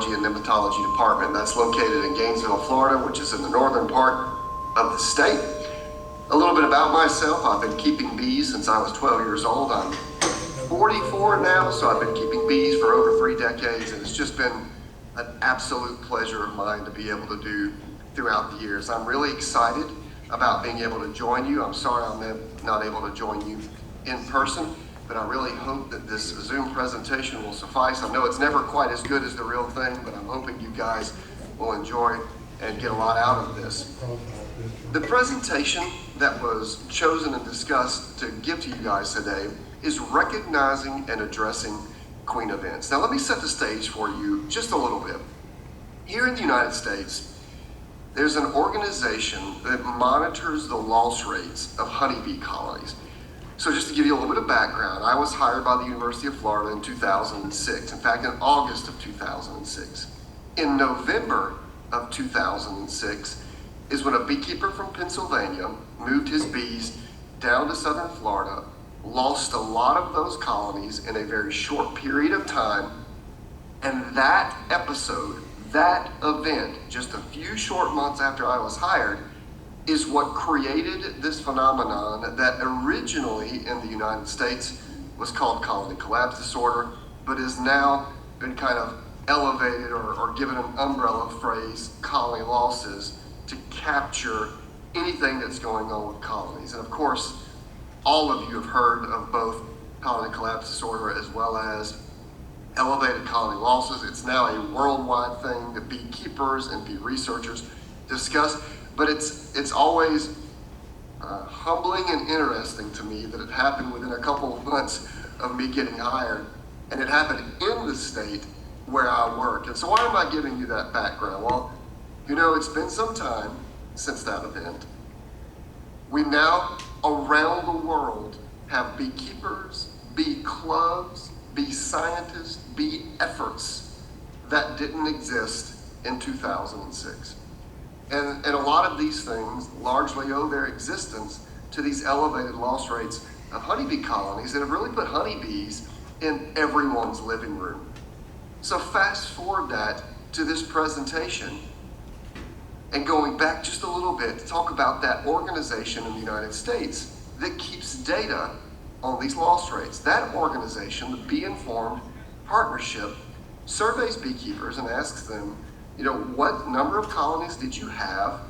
Bacteriology and Nematology Department. That's located in Gainesville, Florida, which is in the northern part of the state. A little bit about myself. I've been keeping bees since I was 12 years old. I'm 44 now, so I've been keeping bees for over 3 decades, and it's just been an absolute pleasure of mine to be able to do throughout the years. I'm really excited about being able to join you. I'm sorry I'm not able to join you in person, but I really hope that this Zoom presentation will suffice. I know it's never quite as good as the real thing, but I'm hoping you guys will enjoy and get a lot out of this. The presentation that was chosen and discussed to give to you guys today is recognizing and addressing queen events. Now let me set the stage for you just a little bit. Here in the United States, there's an organization that monitors the loss rates of honeybee colonies. So just to give you a little bit of background, I was hired by the University of Florida in 2006. In fact, in August of 2006. In November of 2006 is when a beekeeper from Pennsylvania moved his bees down to southern Florida, lost a lot of those colonies in a very short period of time, and that episode, that event, just a few short months after I was hired, is what created this phenomenon that originally in the United States was called colony collapse disorder, but is now been kind of elevated or given an umbrella phrase, colony losses, to capture anything that's going on with colonies. And of course, all of you have heard of both colony collapse disorder as well as elevated colony losses. It's now a worldwide thing that beekeepers and bee researchers discuss, but it's always humbling and interesting to me that it happened within a couple of months of me getting hired, and it happened in the state where I work. And so why am I giving you that background? Well, you know, it's been some time since that event. We now, around the world, have beekeepers, bee clubs, bee scientists, bee efforts that didn't exist in 2006. And a lot of these things largely owe their existence to these elevated loss rates of honeybee colonies that have really put honeybees in everyone's living room. So fast forward that to this presentation, and going back just a little bit to talk about that organization in the United States that keeps data on these loss rates. That organization, the Bee Informed Partnership, surveys beekeepers and asks them, you know, what number of colonies did you have?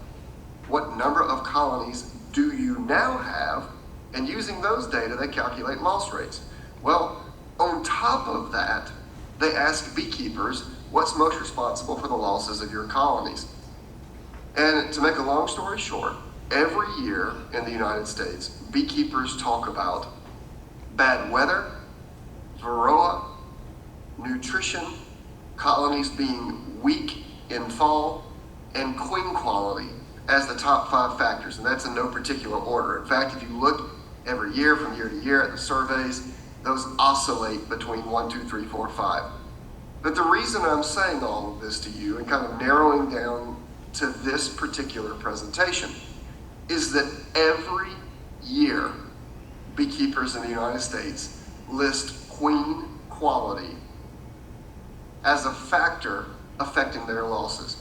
What number of colonies do you now have? And using those data, they calculate loss rates. Well, on top of that, they ask beekeepers, what's most responsible for the losses of your colonies? And to make a long story short, every year in the United States, beekeepers talk about bad weather, varroa, nutrition, colonies being weak in fall, and queen quality as the top 5 factors, and that's in no particular order. In fact, if you look every year from year to year at the surveys, those oscillate between 1, 2, 3, 4, 5. But the reason I'm saying all of this to you and kind of narrowing down to this particular presentation is that every year beekeepers in the United States list queen quality as a factor affecting their losses.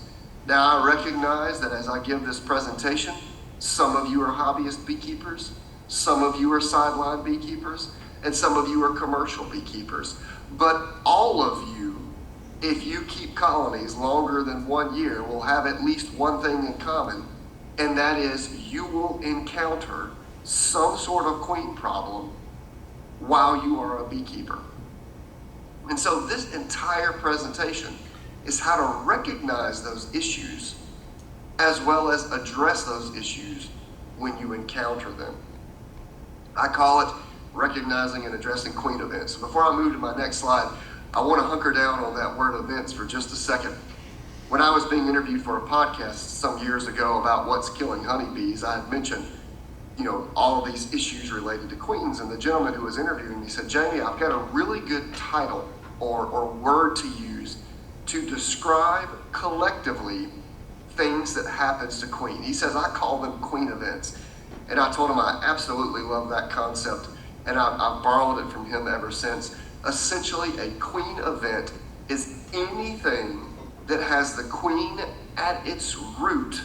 Now I recognize that as I give this presentation, some of you are hobbyist beekeepers, some of you are sideline beekeepers, and some of you are commercial beekeepers. But all of you, if you keep colonies longer than 1 year, will have at least one thing in common, and that is you will encounter some sort of queen problem while you are a beekeeper. And so this entire presentation is how to recognize those issues as well as address those issues when you encounter them. I call it recognizing and addressing queen events. Before I move to my next slide, I want to hunker down on that word events for just a second. When I was being interviewed for a podcast some years ago about what's killing honeybees, I had mentioned, you know, all of these issues related to queens, and the gentleman who was interviewing me said, Jamie, I've got a really good title or word to use to describe collectively things that happens to queen. He says, I call them queen events. And I told him I absolutely love that concept, and I've borrowed it from him ever since. Essentially, a queen event is anything that has the queen at its root,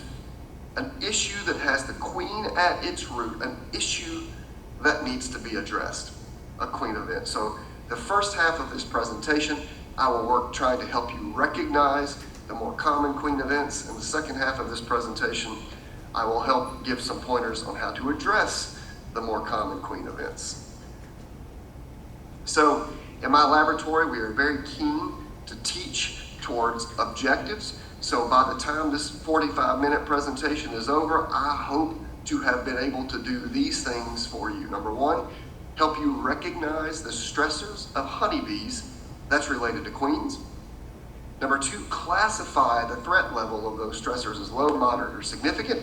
an issue that has the queen at its root, an issue that needs to be addressed, a queen event. So the first half of this presentation, I will work trying to help you recognize the more common queen events. In the second half of this presentation, I will help give some pointers on how to address the more common queen events. So in my laboratory, we are very keen to teach towards objectives. So by the time this 45-minute presentation is over, I hope to have been able to do these things for you. Number one, help you recognize the stressors of honeybees that's related to queens. Number two, classify the threat level of those stressors as low, moderate, or significant.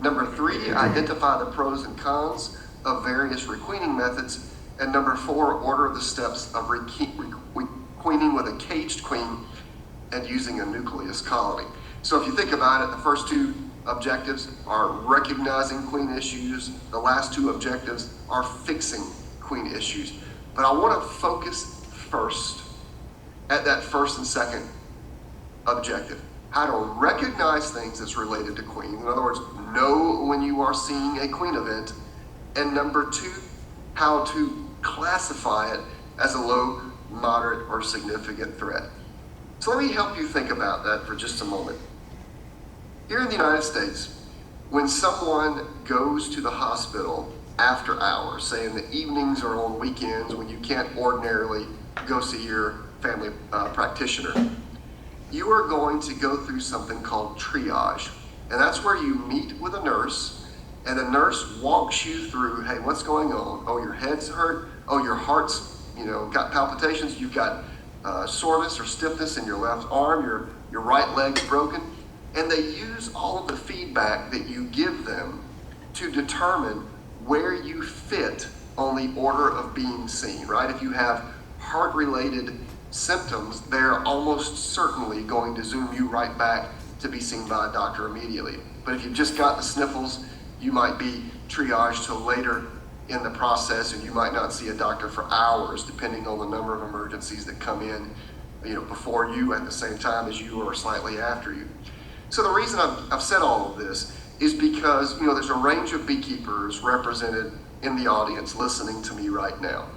Number three, identify the pros and cons of various requeening methods. And number four, order the steps of requeening with a caged queen and using a nucleus colony. So if you think about it, the first two objectives are recognizing queen issues. The last two objectives are fixing queen issues. But I want to focus first at that first and second objective. How to recognize things that's related to queen. In other words, know when you are seeing a queen event. And number two, how to classify it as a low, moderate, or significant threat. So let me help you think about that for just a moment. Here in the United States, when someone goes to the hospital after hours, say in the evenings or on weekends when you can't ordinarily go see your family practitioner, you are going to go through something called triage. And that's where you meet with a nurse, and the nurse walks you through, hey, what's going on? Oh, your head's hurt. Oh, your heart's, got palpitations. You've got soreness or stiffness in your left arm. Your right leg's broken. And they use all of the feedback that you give them to determine where you fit on the order of being seen, right? If you have heart-related symptoms, they're almost certainly going to zoom you right back to be seen by a doctor immediately. But if you've just got the sniffles, you might be triaged till later in the process, and you might not see a doctor for hours, depending on the number of emergencies that come in, before you at the same time as you or slightly after you. So the reason I've said all of this is because, there's a range of beekeepers represented in the audience listening to me right now.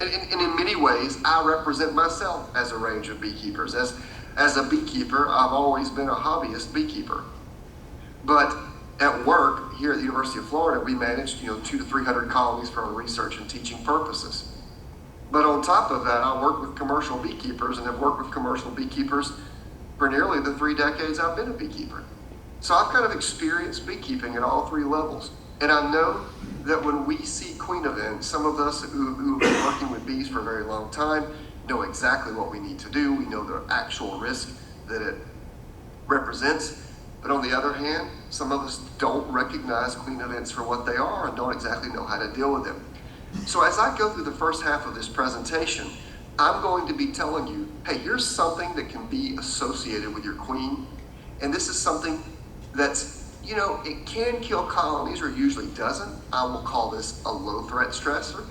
And in many ways, I represent myself as a range of beekeepers. As a beekeeper, I've always been a hobbyist beekeeper. But at work here at the University of Florida, we managed 200 to 300 colonies for research and teaching purposes. But on top of that, I work with commercial beekeepers and have worked with commercial beekeepers for nearly the 3 decades I've been a beekeeper. So I've kind of experienced beekeeping at all 3 levels. And I know that when we see queen events, some of us who have been working with bees for a very long time know exactly what we need to do. We know the actual risk that it represents. But on the other hand, some of us don't recognize queen events for what they are and don't exactly know how to deal with them. So as I go through the first half of this presentation, I'm going to be telling you, hey, here's something that can be associated with your queen. And this is something that's, it can kill colonies or usually doesn't. I will call this a low threat stressor.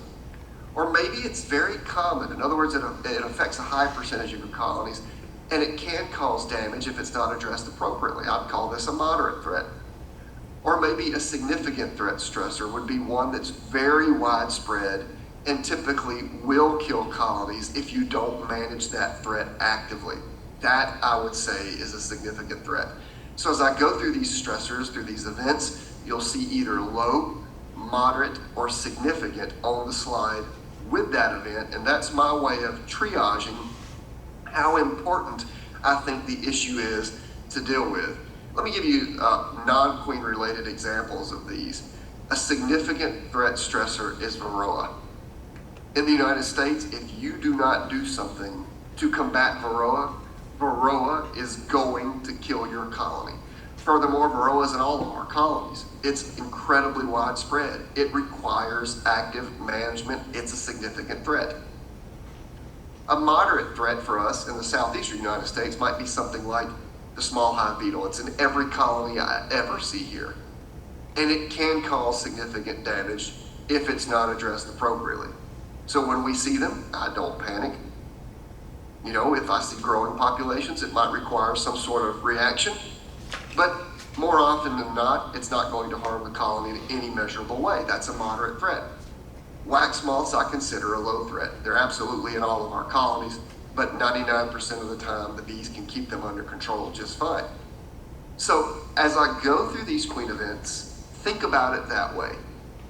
Or maybe it's very common. In other words, it affects a high percentage of your colonies, and it can cause damage if it's not addressed appropriately. I'd call this a moderate threat. Or maybe a significant threat stressor would be one that's very widespread and typically will kill colonies if you don't manage that threat actively. That, I would say, is a significant threat. So as I go through these stressors, through these events, you'll see either low, moderate, or significant on the slide with that event, and that's my way of triaging how important I think the issue is to deal with. Let me give you non-queen related examples of these. A significant threat stressor is Varroa. In the United States, if you do not do something to combat Varroa, Varroa is going to kill your colony. Furthermore, Varroa is in all of our colonies. It's incredibly widespread. It requires active management. It's a significant threat. A moderate threat for us in the southeastern United States might be something like the small hive beetle. It's in every colony I ever see here. And it can cause significant damage if it's not addressed appropriately. So when we see them, I don't panic. You know, if I see growing populations, it might require some sort of reaction, but more often than not, it's not going to harm the colony in any measurable way. That's a moderate threat. Wax moths I consider a low threat. They're absolutely in all of our colonies, but 99% of the time, the bees can keep them under control just fine. So as I go through these queen events, think about it that way.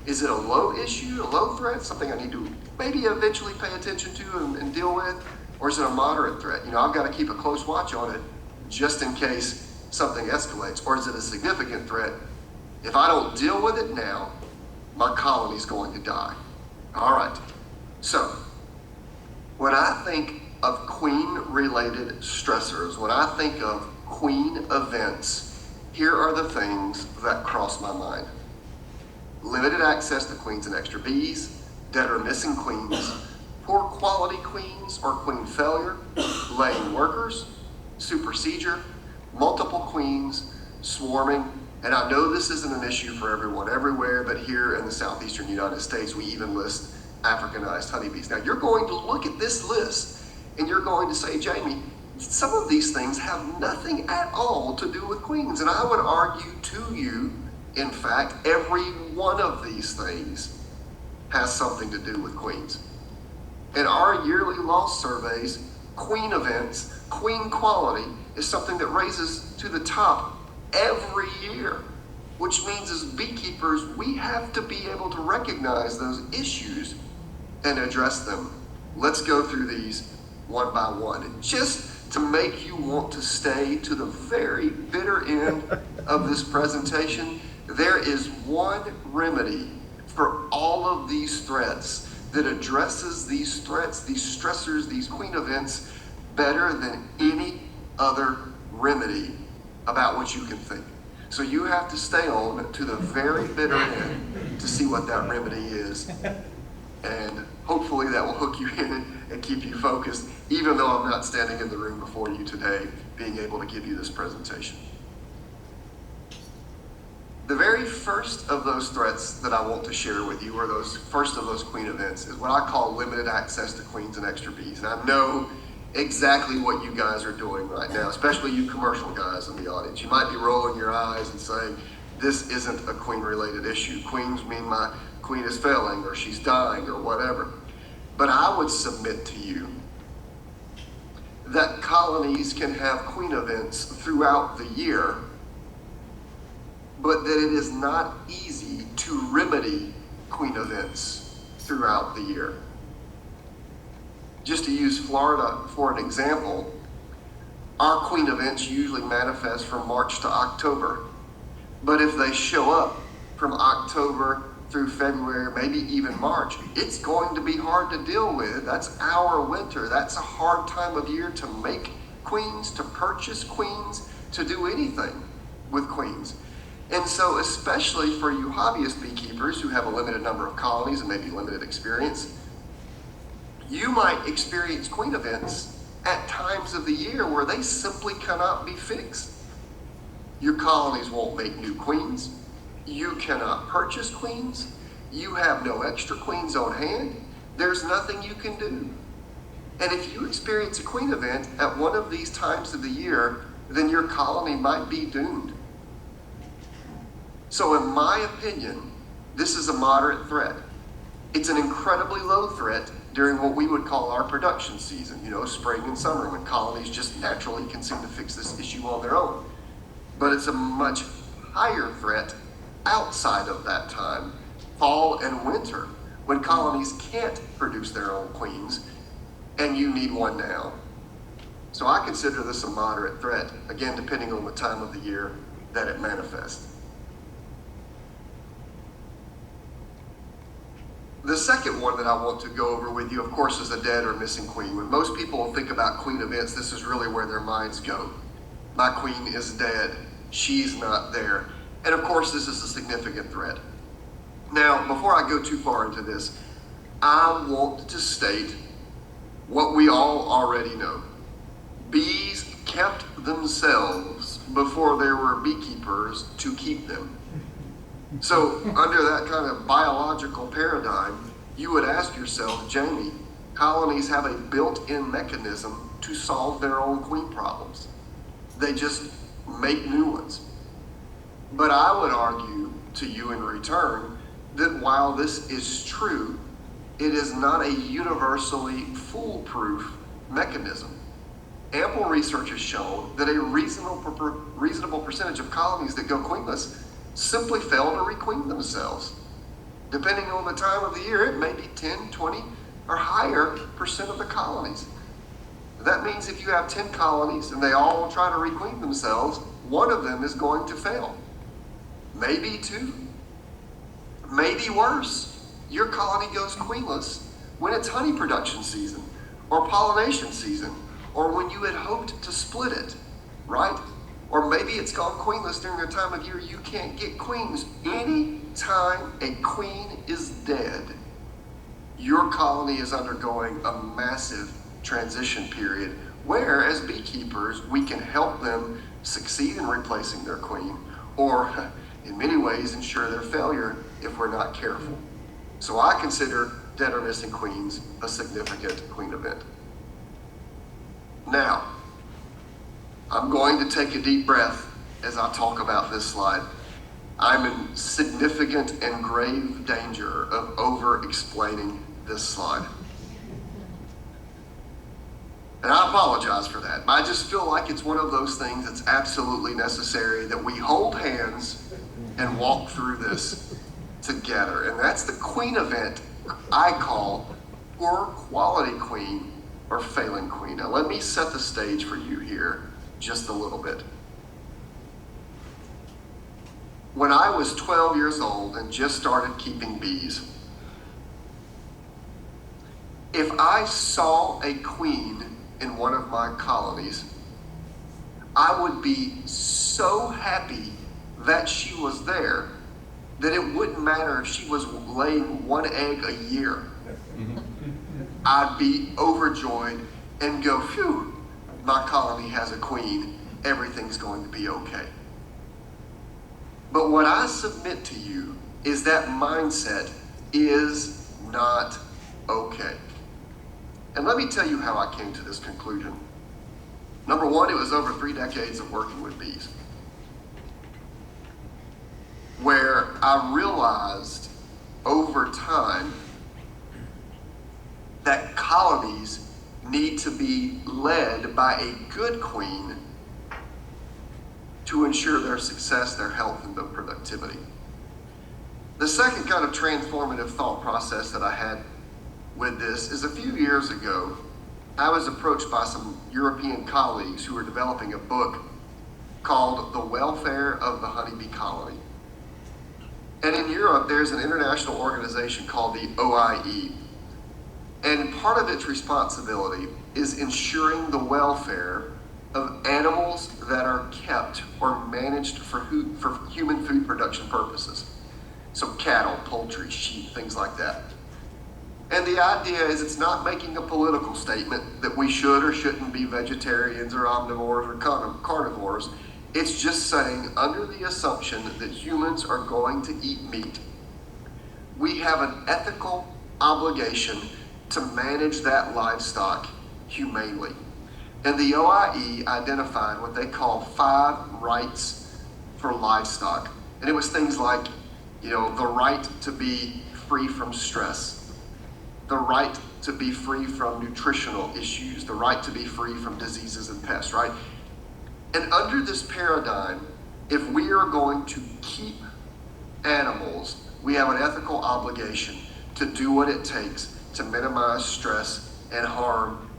Is it a low issue, a low threat, something I need to maybe eventually pay attention to and deal with? Or is it a moderate threat? You know, I've got to keep a close watch on it just in case something escalates. Or is it a significant threat? If I don't deal with it now, my colony's going to die. All right. So when I think of queen-related stressors, when I think of queen events, here are the things that cross my mind. Limited access to queens and extra bees, dead or missing queens, poor quality queens or queen failure, laying workers, supersedure, multiple queens, swarming, and I know this isn't an issue for everyone everywhere, but here in the southeastern United States, we even list Africanized honeybees. Now you're going to look at this list and you're going to say, Jamie, some of these things have nothing at all to do with queens. And I would argue to you, in fact, every one of these things has something to do with queens. In our yearly loss surveys, queen events, queen quality is something that raises to the top every year, which means as beekeepers, we have to be able to recognize those issues and address them. Let's go through these one by one. And just to make you want to stay to the very bitter end of this presentation, there is one remedy for all of these threats that addresses these threats, these stressors, these queen events better than any other remedy about what you can think. So you have to stay on to the very bitter end to see what that remedy is. And hopefully that will hook you in and keep you focused, even though I'm not standing in the room before you today, being able to give you this presentation. The very first of those threats that I want to share with you, or those first of those queen events, is what I call limited access to queens and extra bees. And I know exactly what you guys are doing right now, especially you commercial guys in the audience. You might be rolling your eyes and saying, this isn't a queen-related issue. Queens mean my queen is failing, or she's dying, or whatever. But I would submit to you that colonies can have queen events throughout the year, but that it is not easy to remedy queen events throughout the year. Just to use Florida for an example, our queen events usually manifest from March to October. But if they show up from October through February, maybe even March, it's going to be hard to deal with. That's our winter. That's a hard time of year to make queens, to purchase queens, to do anything with queens. And so especially for you hobbyist beekeepers who have a limited number of colonies and maybe limited experience, you might experience queen events at times of the year where they simply cannot be fixed. Your colonies won't make new queens. You cannot purchase queens. You have no extra queens on hand. There's nothing you can do. And if you experience a queen event at one of these times of the year, then your colony might be doomed. So in my opinion, this is a moderate threat. It's an incredibly low threat during what we would call our production season, spring and summer, when colonies just naturally can seem to fix this issue on their own. But it's a much higher threat outside of that time, fall and winter, when colonies can't produce their own queens and you need one now. So I consider this a moderate threat, again, depending on the time of the year that it manifests. The second one that I want to go over with you, of course, is a dead or missing queen. When most people think about queen events, this is really where their minds go. My queen is dead. She's not there. And of course, this is a significant threat. Now, before I go too far into this, I want to state what we all already know. Bees kept themselves before there were beekeepers to keep them. So under that kind of biological paradigm, you would ask yourself, Jamie, colonies have a built-in mechanism to solve their own queen problems. They just make new ones. But I would argue to you in return that while this is true, it is not a universally foolproof mechanism. Ample research has shown that a reasonable percentage of colonies that go queenless simply fail to requeen themselves. Depending on the time of the year, it may be 10, 20, or higher percent of the colonies. That means if you have 10 colonies and they all try to requeen themselves, one of them is going to fail. Maybe two. Maybe worse. Your colony goes queenless when it's honey production season or pollination season or when you had hoped to split it, right? Or maybe it's gone queenless during a time of year you can't get queens. Any time a queen is dead, your colony is undergoing a massive transition period where, as beekeepers, we can help them succeed in replacing their queen or, in many ways, ensure their failure if we're not careful. So I consider dead or missing queens a significant queen event. Now, I'm going to take a deep breath as I talk about this slide. I'm in significant and grave danger of over-explaining this slide. And I apologize for that. I just feel like it's one of those things that's absolutely necessary that we hold hands and walk through this together. And that's the queen event I call poor quality queen or failing queen. Now let me set the stage for you here just a little bit. When I was 12 years old and just started keeping bees, if I saw a queen in one of my colonies, I would be so happy that she was there that it wouldn't matter if she was laying one egg a year. I'd be overjoyed and go, phew, my colony has a queen, everything's going to be okay. But what I submit to you is that mindset is not okay. And let me tell you how I came to this conclusion. Number one, it was over 3 decades of working with bees, where I realized over time that colonies need to be led by a good queen to ensure their success, their health, and their productivity. The second kind of transformative thought process that I had with this is a few years ago, I was approached by some European colleagues who were developing a book called The Welfare of the Honeybee Colony. And in Europe, there's an international organization called the OIE. And part of its responsibility is ensuring the welfare of animals that are kept or managed for human food production purposes. So cattle, poultry, sheep, things like that. And the idea is it's not making a political statement that we should or shouldn't be vegetarians or omnivores or carnivores. It's just saying, under the assumption that humans are going to eat meat, we have an ethical obligation to manage that livestock humanely. And the OIE identified what they call 5 rights for livestock. And it was things like, the right to be free from stress, the right to be free from nutritional issues, the right to be free from diseases and pests, right? And under this paradigm, if we are going to keep animals, we have an ethical obligation to do what it takes to minimize stress and harm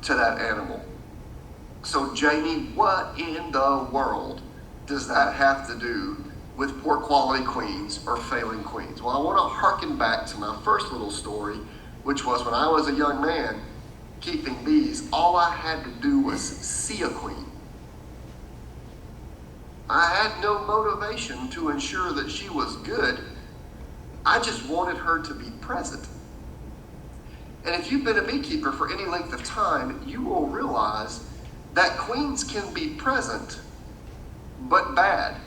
to that animal. So Jamie, what in the world does that have to do with poor quality queens or failing queens? Well, I want to harken back to my first little story, which was when I was a young man keeping bees, all I had to do was see a queen. I had no motivation to ensure that she was good. I just wanted her to be present. And if you've been a beekeeper for any length of time, you will realize that queens can be present, but bad.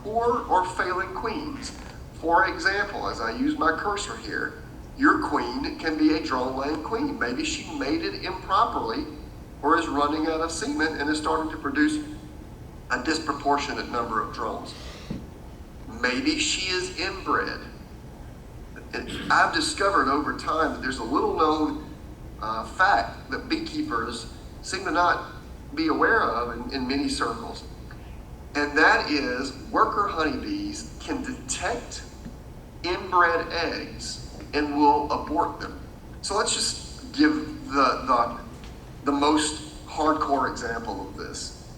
Poor or failing queens. For example, as I use my cursor here, Your queen can be a drone-laying queen. Maybe she mated improperly or is running out of semen and is starting to produce a disproportionate number of drones. Maybe she is inbred. And I've discovered over time that there's a little known fact that beekeepers seem to not be aware of in many circles. And that is worker honeybees can detect inbred eggs and will abort them. So let's just give the most hardcore example of this,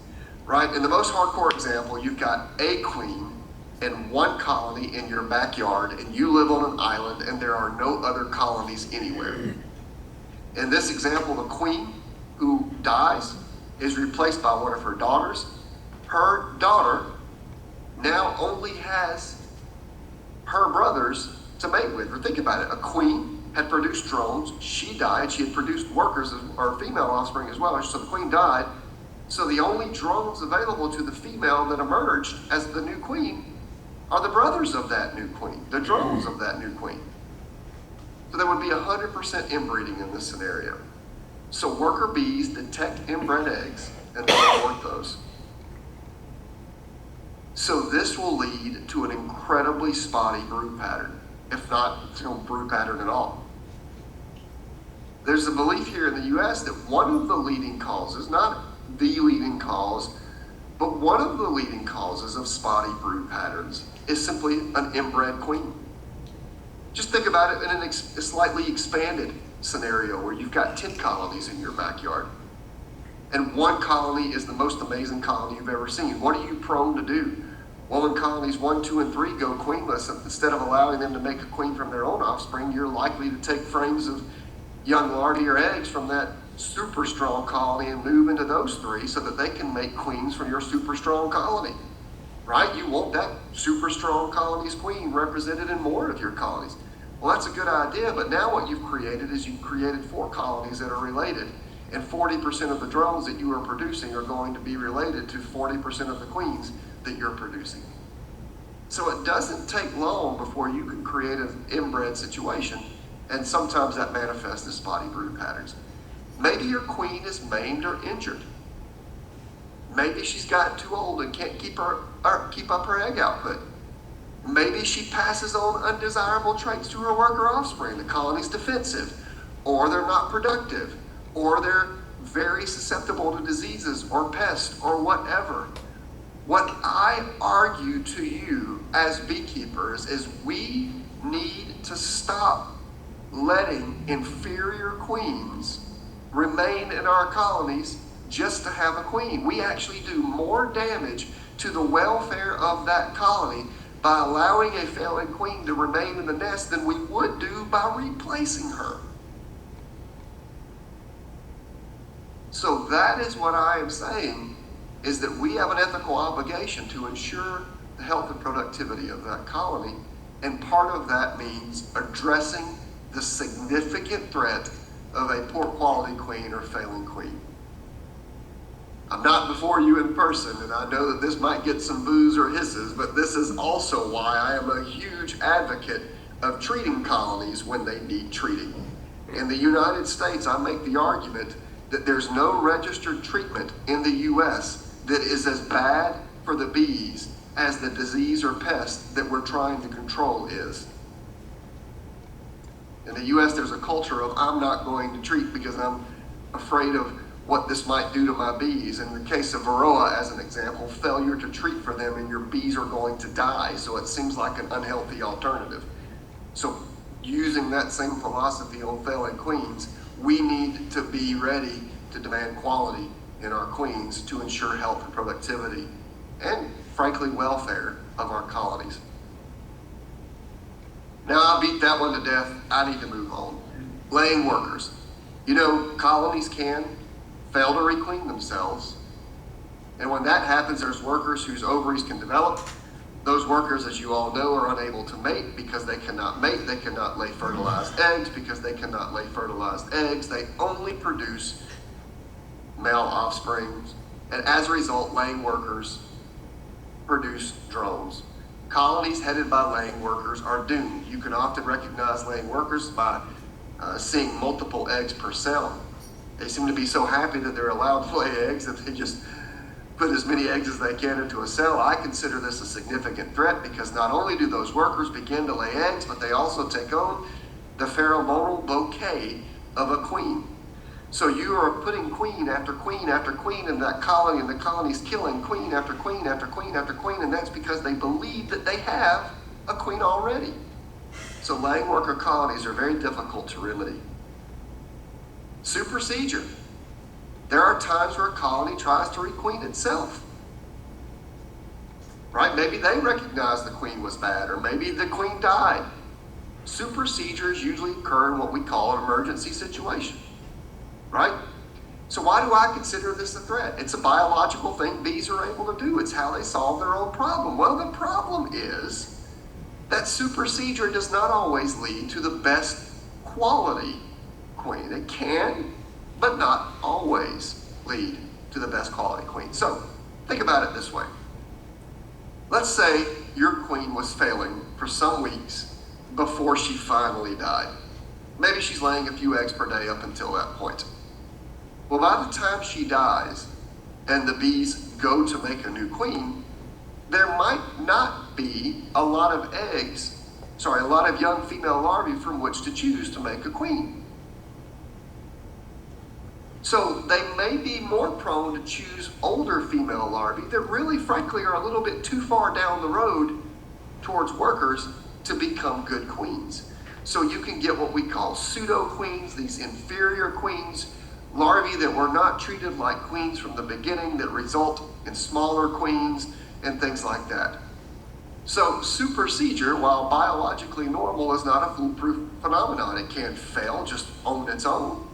right? In the most hardcore example, you've got a queen and one colony in your backyard, and you live on an island and there are no other colonies anywhere. In this example, the queen who dies is replaced by one of her daughters. Her daughter now only has her brothers to mate with. Or think about it, a queen had produced drones, she died, she had produced workers or female offspring as well, so the queen died. So the only drones available to the female that emerged as the new queen are the brothers of that new queen, the drones of that new queen. So there would be 100% inbreeding in this scenario. So worker bees detect inbred eggs and they abort those. So this will lead to an incredibly spotty brood pattern, if not brood pattern at all. There's a belief here in the US that one of the leading causes, not the leading cause, but one of the leading causes of spotty brood patterns is simply an inbred queen. Just think about it in a slightly expanded scenario where you've got 10 colonies in your backyard. And one colony is the most amazing colony you've ever seen. What are you prone to do? Well, when colonies 1, 2, and 3 go queenless, instead of allowing them to make a queen from their own offspring, you're likely to take frames of young larvae or eggs from that super strong colony and move into those 3 so that they can make queens from your super strong colony, right? You want that super strong colony's queen represented in more of your colonies. Well, that's a good idea, but now what you've created is you've created 4 colonies that are related, and 40% of the drones that you are producing are going to be related to 40% of the queens that you're producing. So it doesn't take long before you can create an inbred situation, and sometimes that manifests as spotty brood patterns. Maybe your queen is maimed or injured. Maybe she's gotten too old and can't keep up her egg output. Maybe she passes on undesirable traits to her worker offspring. The colony's defensive, or they're not productive, or they're very susceptible to diseases or pests or whatever. What I argue to you as beekeepers is we need to stop letting inferior queens remain in our colonies just to have a queen. We actually do more damage to the welfare of that colony by allowing a failing queen to remain in the nest than we would do by replacing her. So that is what I am saying, is that we have an ethical obligation to ensure the health and productivity of that colony, and part of that means addressing the significant threat of a poor quality queen or failing queen. I'm not before you in person, and I know that this might get some boos or hisses, but this is also why I am a huge advocate of treating colonies when they need treating. In the United States, I make the argument that there's no registered treatment in the US that is as bad for the bees as the disease or pest that we're trying to control is. In the US, there's a culture of I'm not going to treat because I'm afraid of what this might do to my bees. In the case of Varroa, as an example, failure to treat for them and your bees are going to die, so it seems like an unhealthy alternative. So using that same philosophy on failing queens, we need to be ready to demand quality in our queens to ensure health and productivity and, frankly, welfare of our colonies. Now, I beat that one to death. I need to move on. Laying workers. You know, colonies can fail to requeen themselves. And when that happens, there's workers whose ovaries can develop. Those workers, as you all know, are unable to mate because they cannot mate. They cannot lay fertilized eggs because they cannot lay fertilized eggs. They only produce male offspring. And as a result, laying workers produce drones. Colonies headed by laying workers are doomed. You can often recognize laying workers by seeing multiple eggs per cell. They seem to be so happy that they're allowed to lay eggs that they just put as many eggs as they can into a cell. I consider this a significant threat because not only do those workers begin to lay eggs, but they also take on the pheromonal bouquet of a queen. So you are putting queen after queen after queen in that colony, and the colony's killing queen after queen after queen after queen, and that's because they believe that they have a queen already. So laying worker colonies are very difficult to remedy. Supersedure. There are times where a colony tries to requeen itself. Right? Maybe they recognize the queen was bad, or maybe the queen died. Supersedures usually occur in what we call an emergency situation. Right? So why do I consider this a threat? It's a biological thing bees are able to do. It's how they solve their own problem. Well, the problem is that supersedure does not always lead to the best quality queen. It can, but not always lead to the best quality queen. So think about it this way. Let's say your queen was failing for some weeks before she finally died. Maybe she's laying a few eggs per day up until that point. Well, by the time she dies and the bees go to make a new queen, there might not be a lot of young female larvae from which to choose to make a queen. So they may be more prone to choose older female larvae that really, frankly, are a little bit too far down the road towards workers to become good queens. So you can get what we call pseudo queens, these inferior queens, larvae that were not treated like queens from the beginning that result in smaller queens and things like that. So supersedure, while biologically normal, is not a foolproof phenomenon. It can fail just on its own,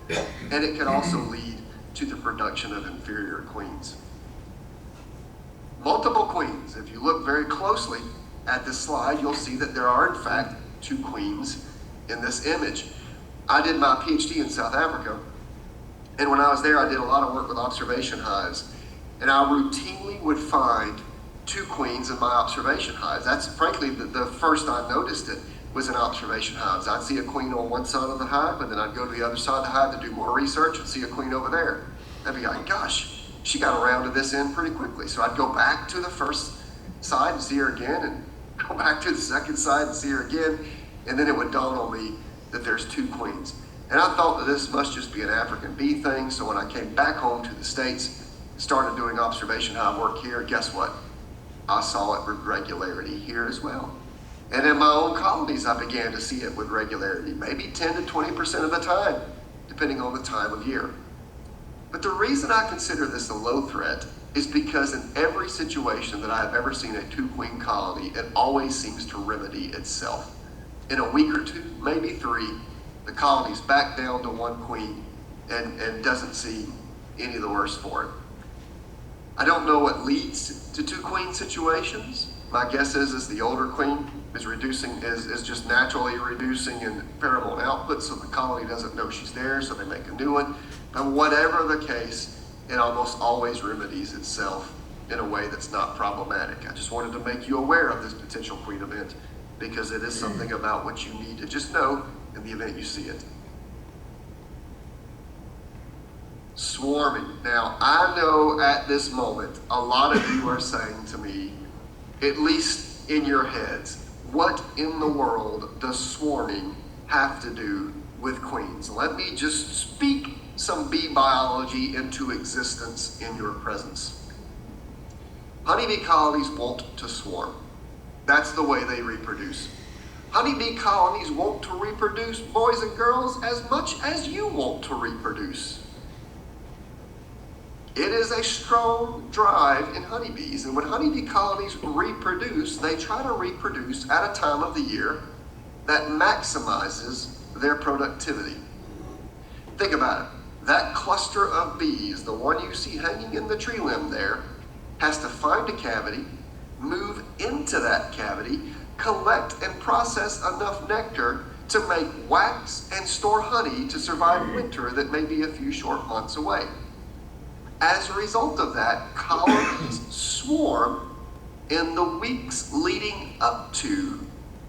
and it can also lead to the production of inferior queens. Multiple queens. If you look very closely at this slide, you'll see that there are, in fact, 2 queens in this image. I did my PhD in South Africa, and when I was there, I did a lot of work with observation hives, and I routinely would find 2 queens in my observation hives. That's frankly the first I noticed it was in observation hives. I'd see a queen on one side of the hive, and then I'd go to the other side of the hive to do more research and see a queen over there. I'd be like, gosh, she got around to this end pretty quickly. So I'd go back to the first side and see her again, and go back to the second side and see her again, and then it would dawn on me that there's 2 queens. And I thought that this must just be an African bee thing, so when I came back home to the States, started doing observation hive work here, guess what? I saw it with regularity here as well. And in my own colonies, I began to see it with regularity, maybe 10 to 20% of the time, depending on the time of year. But the reason I consider this a low threat is because in every situation that I have ever seen a 2-queen colony, it always seems to remedy itself. In a week or 2, maybe 3, the colony's back down to 1 queen and doesn't see any the worse for it. I don't know what leads to 2-queen situations. My guess is the older queen is just naturally reducing in pheromone output, so the colony doesn't know she's there, so they make a new one. And whatever the case, it almost always remedies itself in a way that's not problematic. I just wanted to make you aware of this potential queen event because it is something about what you need to just know in the event you see it. Swarming. Now, I know at this moment, a lot of you are saying to me, at least in your heads, what in the world does swarming have to do with queens? Let me just speak some bee biology into existence in your presence. Honeybee colonies want to swarm. That's the way they reproduce. Honeybee colonies want to reproduce, boys and girls, as much as you want to reproduce. It is a strong drive in honeybees, and when honeybee colonies reproduce, they try to reproduce at a time of the year that maximizes their productivity. Think about it. That cluster of bees, the one you see hanging in the tree limb there, has to find a cavity, move into that cavity, collect and process enough nectar to make wax and store honey to survive winter that may be a few short months away. As a result of that, colonies swarm in the weeks leading up to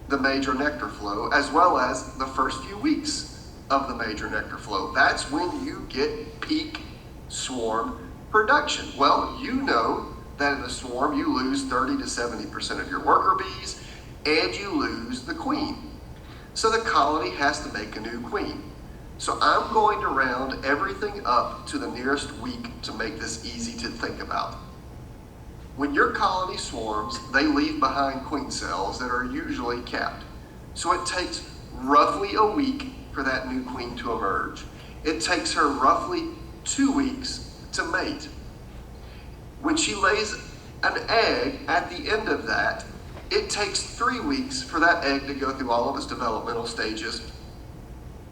the major nectar flow, as well as the first few weeks of the major nectar flow. That's when you get peak swarm production. Well, you know that in a swarm you lose 30 to 70% of your worker bees and you lose the queen. So the colony has to make a new queen. So I'm going to round everything up to the nearest week to make this easy to think about. When your colony swarms, they leave behind queen cells that are usually capped. So it takes roughly a week for that new queen to emerge. It takes her roughly 2 weeks to mate. When she lays an egg at the end of that, it takes 3 weeks for that egg to go through all of its developmental stages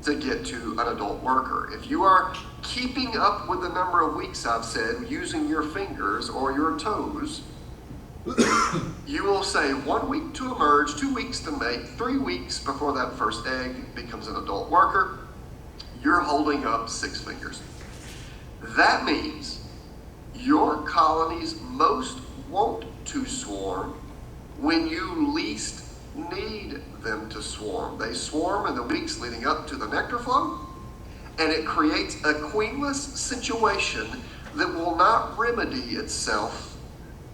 to get to an adult worker. If you are keeping up with the number of weeks I've said using your fingers or your toes, you will say 1 week to emerge, 2 weeks to mate, 3 weeks before that first egg becomes an adult worker. You're holding up 6 fingers. That means your colonies most want to swarm when you least need them to swarm. They swarm in the weeks leading up to the nectar flow, and it creates a queenless situation that will not remedy itself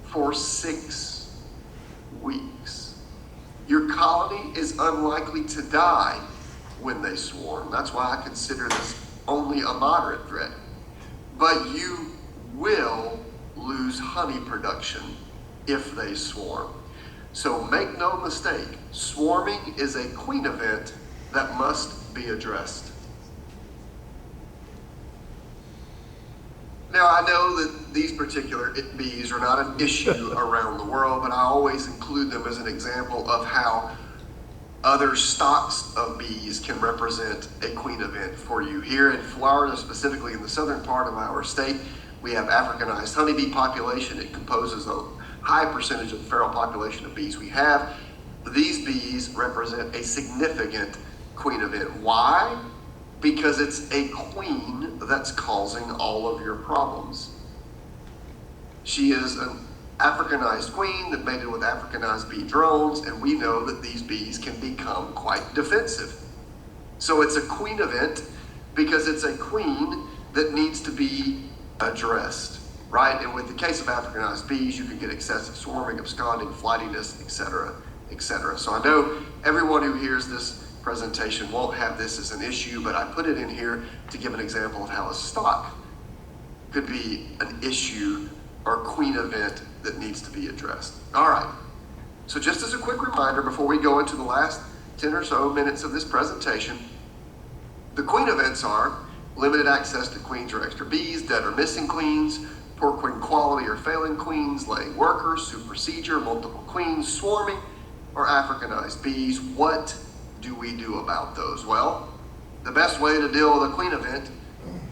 for 6 weeks. Your colony is unlikely to die when they swarm. That's why I consider this only a moderate threat. But you will lose honey production if they swarm. So make no mistake, swarming is a queen event that must be addressed. Now, I know that these particular bees are not an issue around the world, but I always include them as an example of how other stocks of bees can represent a queen event for you. Here in Florida, specifically in the southern part of our state, we have Africanized honeybee population. It composes a high percentage of the feral population of bees we have. These bees represent a significant queen event. Why? Because it's a queen that's causing all of your problems. She is an Africanized queen that mated with Africanized bee drones, and we know that these bees can become quite defensive. So it's a queen event because it's a queen that needs to be addressed, right? And with the case of Africanized bees, you can get excessive swarming, absconding, flightiness, etc., etc. So I know everyone who hears this presentation won't have this as an issue, but I put it in here to give an example of how a stock could be an issue or queen event that needs to be addressed. All right, so just as a quick reminder before we go into the last 10 or so minutes of this presentation, the queen events are limited access to queens or extra bees, dead or missing queens, poor queen quality or failing queens, laying workers, supersedure, multiple queens, swarming, or Africanized bees. What do we do about those? Well, the best way to deal with a queen event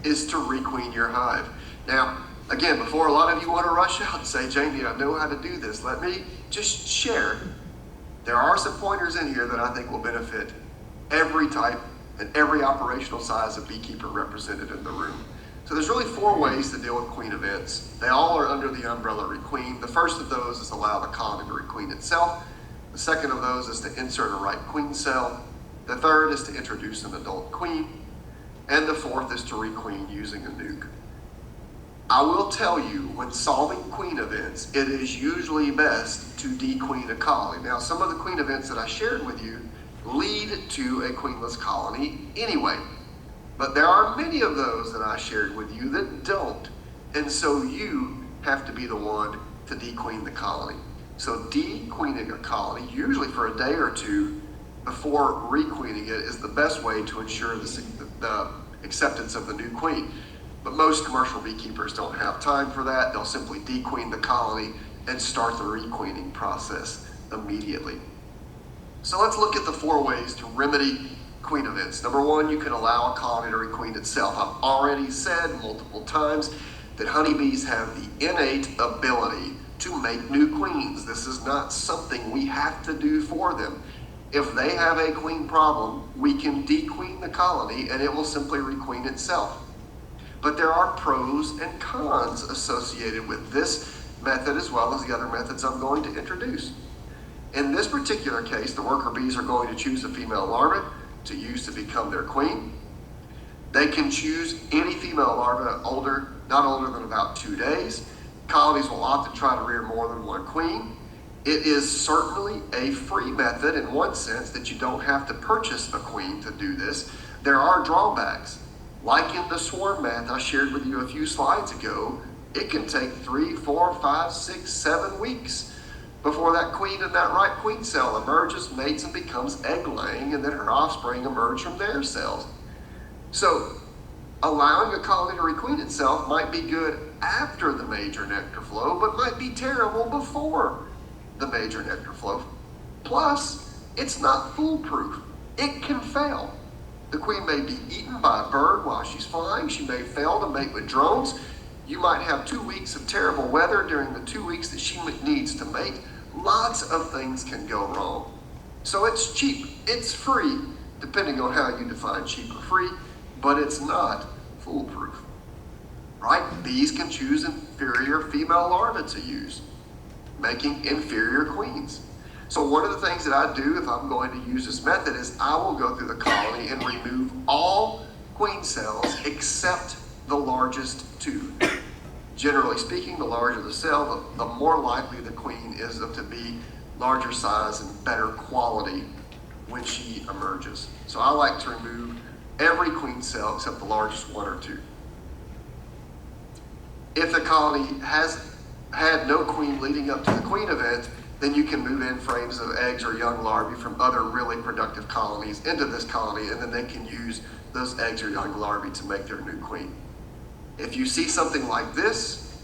is to requeen your hive. Now, again, before a lot of you want to rush out and say, Jamie, I know how to do this, let me just share. There are some pointers in here that I think will benefit every type and every operational size of beekeeper represented in the room. So there's really 4 ways to deal with queen events. They all are under the umbrella requeen. The first of those is allow the colony to requeen itself. The second of those is to insert a right queen cell. The third is to introduce an adult queen. And the fourth is to requeen using a nuke. I will tell you, when solving queen events, it is usually best to dequeen a colony. Now, some of the queen events that I shared with you lead to a queenless colony anyway. But there are many of those that I shared with you that don't. And so you have to be the one to dequeen the colony. So dequeening a colony, usually for a day or two before requeening it, is the best way to ensure the acceptance of the new queen. But most commercial beekeepers don't have time for that. They'll simply dequeen the colony and start the requeening process immediately. So let's look at the 4 ways to remedy queen events. Number 1, you can allow a colony to requeen itself. I've already said multiple times that honeybees have the innate ability to make new queens. This is not something we have to do for them. If they have a queen problem, we can dequeen the colony and it will simply requeen itself. But there are pros and cons associated with this method as well as the other methods I'm going to introduce. In this particular case, the worker bees are going to choose a female larva to use to become their queen. They can choose any female larva not older than about 2 days. Colonies will often try to rear more than one queen. It is certainly a free method in one sense that you don't have to purchase a queen to do this. There are drawbacks. Like in the swarm math I shared with you a few slides ago, it can take 3, 4, 5, 6, 7 weeks before that queen in that right queen cell emerges, mates, and becomes egg laying, and then her offspring emerge from their cells. So allowing a colony to requeen itself might be good after the major nectar flow, but might be terrible before the major nectar flow. Plus, it's not foolproof. It can fail. The queen may be eaten by a bird while she's flying. She may fail to mate with drones. You might have 2 weeks of terrible weather during the 2 weeks that she needs to mate. Lots of things can go wrong. So it's cheap, it's free, depending on how you define cheap or free, but it's not foolproof, right? Bees can choose inferior female larvae to use, making inferior queens. So one of the things that I do if I'm going to use this method is I will go through the colony and remove all queen cells except the largest 2. Generally speaking, the larger the cell, the more likely the queen is to be larger size and better quality when she emerges. So I like to remove every queen cell except the largest 1 or 2. If the colony has had no queen leading up to the queen event, then you can move in frames of eggs or young larvae from other really productive colonies into this colony, and then they can use those eggs or young larvae to make their new queen. If you see something like this,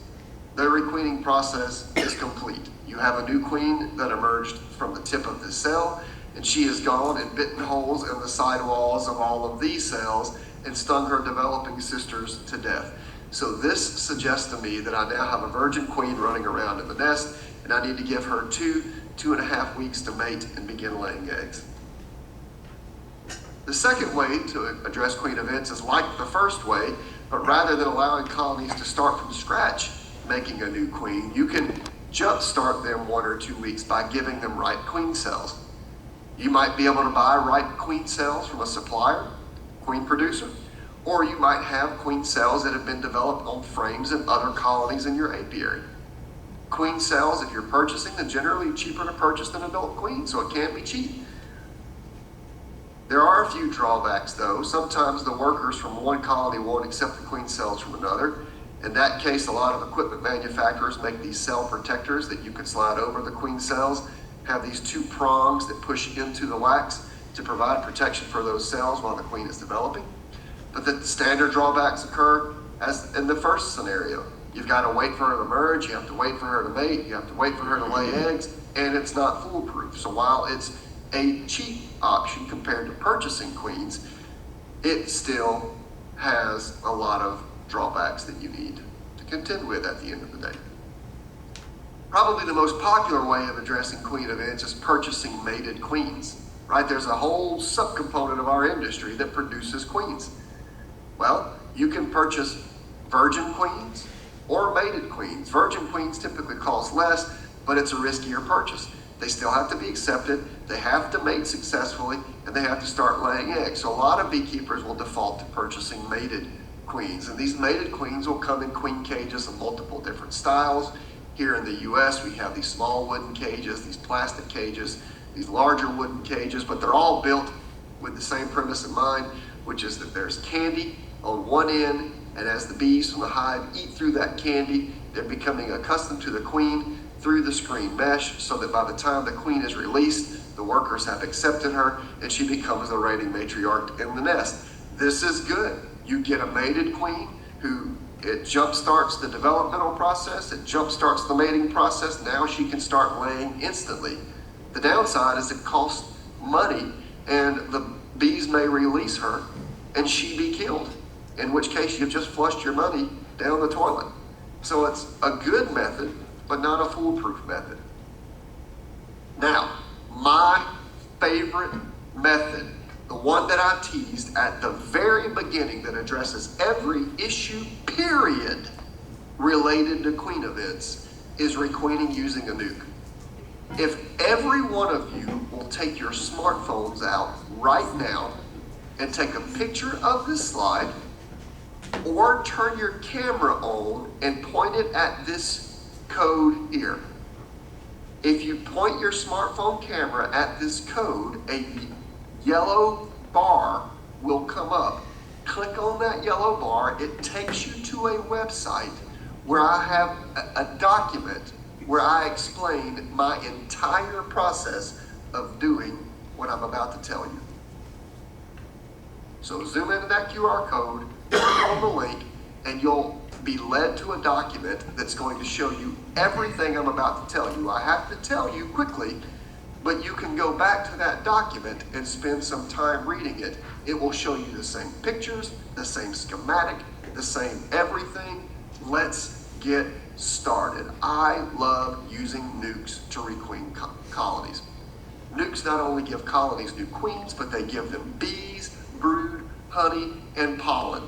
the requeening process is complete. You have a new queen that emerged from the tip of the cell, and she has gone and bitten holes in the sidewalls of all of these cells and stung her developing sisters to death. So this suggests to me that I now have a virgin queen running around in the nest, and I need to give her 2.5 weeks to mate and begin laying eggs. The second way to address queen events is like the first way, but rather than allowing colonies to start from scratch making a new queen, you can jumpstart them 1 or 2 weeks by giving them right queen cells. You might be able to buy right queen cells from a supplier, queen producer, or you might have queen cells that have been developed on frames in other colonies in your apiary. Queen cells, if you're purchasing, they're generally cheaper to purchase than adult queens, so it can be cheap. There are a few drawbacks though. Sometimes the workers from one colony won't accept the queen cells from another. In that case, a lot of equipment manufacturers make these cell protectors that you can slide over the queen cells, have these 2 prongs that push into the wax to provide protection for those cells while the queen is developing. But the standard drawbacks occur as in the first scenario. You've got to wait for her to emerge, you have to wait for her to mate, you have to wait for her to lay eggs, and it's not foolproof. So while it's a cheap option compared to purchasing queens, it still has a lot of drawbacks that you need to contend with at the end of the day. Probably the most popular way of addressing queen events is purchasing mated queens, right? There's a whole subcomponent of our industry that produces queens. Well, you can purchase virgin queens or mated queens. Virgin queens typically cost less, but it's a riskier purchase. They still have to be accepted, they have to mate successfully, and they have to start laying eggs. So a lot of beekeepers will default to purchasing mated queens, and these mated queens will come in queen cages of multiple different styles. Here in the US, we have these small wooden cages, these plastic cages, these larger wooden cages, but they're all built with the same premise in mind, which is that there's candy on one end, and as the bees from the hive eat through that candy, they're becoming accustomed to the queen through the screen mesh, so that by the time the queen is released, the workers have accepted her, and she becomes the reigning matriarch in the nest. This is good. You get a mated queen who, it jumpstarts the developmental process, it jumpstarts the mating process, now she can start laying instantly. The downside is it costs money, and the bees may release her, and she be killed, in which case you've just flushed your money down the toilet. So it's a good method, but not a foolproof method. Now, my favorite method, the one that I teased at the very beginning that addresses every issue, period, related to queen events, is requeening using a nuke. If every one of you will take your smartphones out right now and take a picture of this slide, or turn your camera on and point it at this code here. If you point your smartphone camera at this code, a yellow bar will come up. Click on that yellow bar. It takes you to a website where I have a document where I explain my entire process of doing what I'm about to tell you. So zoom into that QR code, click on the link, and you'll be led to a document that's going to show you everything I'm about to tell you. I have to tell you quickly, but you can go back to that document and spend some time reading it. It will show you the same pictures, the same schematic, the same everything. Let's get started. I love using nukes to requeen colonies. Nukes not only give colonies new queens, but they give them bees, brood, honey, and pollen.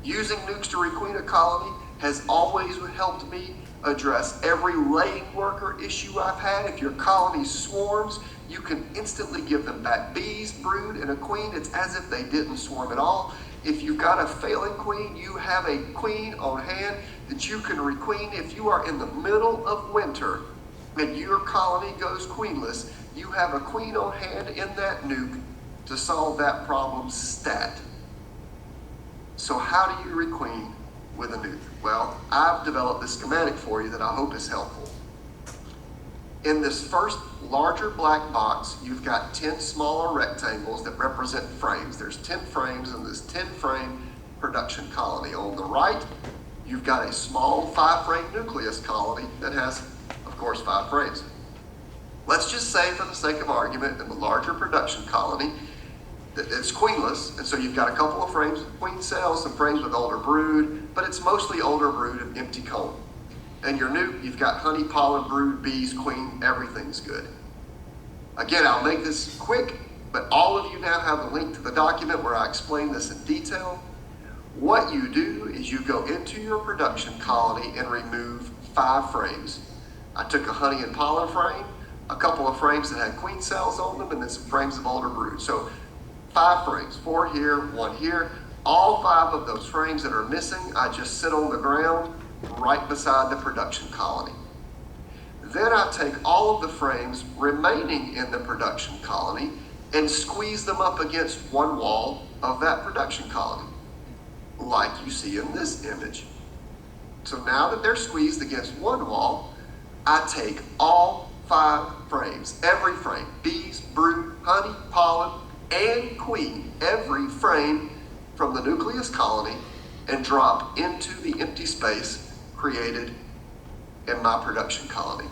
Using nukes to requeen a colony has always helped me address every laying worker issue I've had. If your colony swarms, you can instantly give them back bees, brood, and a queen. It's as if they didn't swarm at all. If you've got a failing queen, you have a queen on hand that you can requeen. If you are in the middle of winter and your colony goes queenless, you have a queen on hand in that nuke to solve that problem stat. So how do you requeen with a nuke? Well, I've developed this schematic for you that I hope is helpful. In this first larger black box, you've got 10 smaller rectangles that represent frames. There's 10 frames in this 10-frame production colony. On the right, you've got a small 5-frame nucleus colony that has, of course, 5 frames. Let's just say, for the sake of argument, in the larger production colony, that it's queenless, and so you've got a couple of frames with queen cells, some frames with older brood, but it's mostly older brood and empty comb. And your nuke, you've got honey, pollen, brood, bees, queen, everything's good. Again, I'll make this quick, but all of you now have a link to the document where I explain this in detail. What you do is you go into your production colony and remove 5 frames. I took a honey and pollen frame, a couple of frames that had queen cells on them, and then some frames of older brood. So 5 frames, 4 here, 1 here. All 5 of those frames that are missing, I just sit on the ground right beside the production colony. Then I take all of the frames remaining in the production colony and squeeze them up against one wall of that production colony, like you see in this image. So now that they're squeezed against one wall, I take all 5 frames, every frame, bees, brood, honey, pollen, and queen, every frame from the nucleus colony, and drop into the empty space created in my production colony.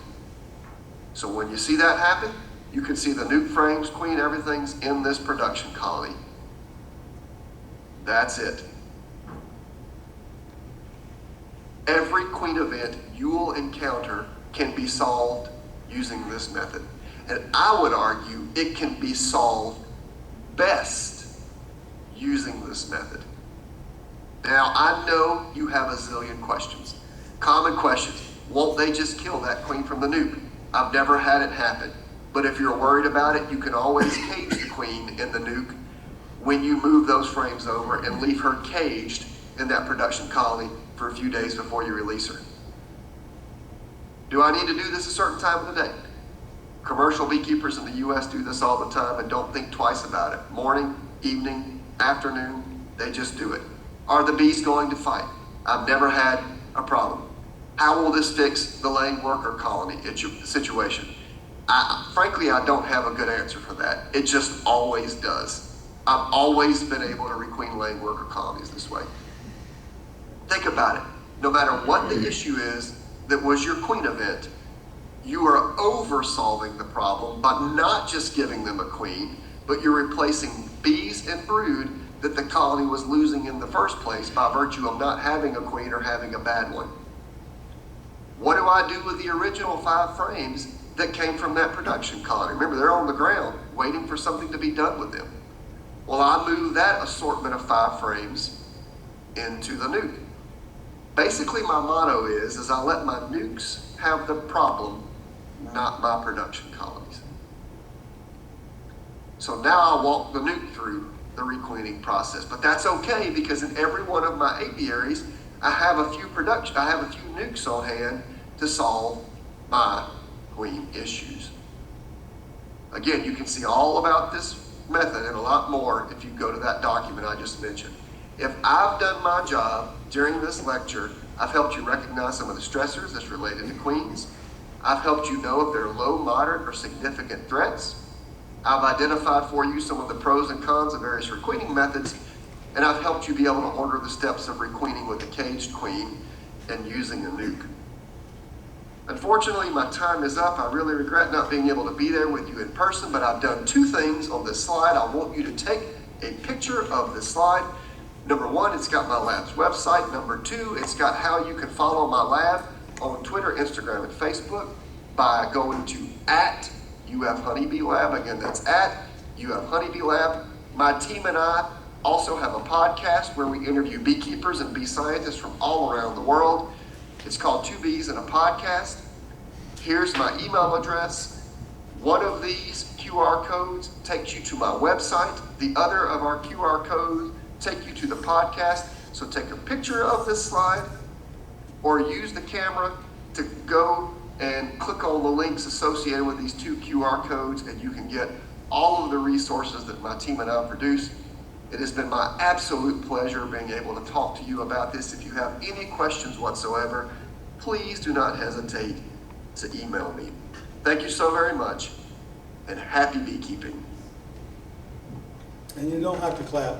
So when you see that happen, you can see the nuke frames, queen, everything's in this production colony. That's it. Every queen event you will encounter can be solved using this method. And I would argue it can be solved best using this method. Now, I know you have a zillion questions. Common questions. Won't they just kill that queen from the nuke? I've never had it happen. But if you're worried about it, you can always cage the queen in the nuke when you move those frames over and leave her caged in that production colony for a few days before you release her. Do I need to do this a certain time of the day? Commercial beekeepers in the U.S. do this all the time and don't think twice about it. Morning, evening, afternoon, they just do it. Are the bees going to fight? I've never had a problem. How will this fix the laying worker colony situation? Frankly, I don't have a good answer for that. It just always does. I've always been able to requeen laying worker colonies this way. Think about it. No matter what the issue is that was your queen event, you are over solving the problem by not just giving them a queen, but you're replacing bees and brood that the colony was losing in the first place by virtue of not having a queen or having a bad one. What do I do with the original 5 frames that came from that production colony? Remember, they're on the ground waiting for something to be done with them. Well, I move that assortment of 5 frames into the nuke. Basically, my motto is I let my nukes have the problem, not my production colonies. So now I walk the nuke through the requeening process, but that's okay because in every one of my apiaries, I have a few nukes on hand to solve my queen issues. Again, you can see all about this method and a lot more if you go to that document I just mentioned. If I've done my job during this lecture, I've helped you recognize some of the stressors that's related to queens. I've helped you know if they're low, moderate, or significant threats. I've identified for you some of the pros and cons of various requeening methods, and I've helped you be able to order the steps of requeening with a caged queen and using a nuke. Unfortunately, my time is up. I really regret not being able to be there with you in person, but I've done two things on this slide. I want you to take a picture of this slide. Number one, it's got my lab's website. Number two, it's got how you can follow my lab on Twitter, Instagram, and Facebook by going to @UF Honeybee Lab. Again, that's @UF Honeybee Lab. My team and I also have a podcast where we interview beekeepers and bee scientists from all around the world. It's called Two Bees in a Podcast. Here's my email address. One of these QR codes takes you to my website. The other of our QR codes take you to the podcast. So take a picture of this slide or use the camera to go and click on the links associated with these two QR codes, and you can get all of the resources that my team and I produce. It has been my absolute pleasure being able to talk to you about this. If you have any questions whatsoever, please do not hesitate to email me. Thank you so very much, and happy beekeeping. And you don't have to clap.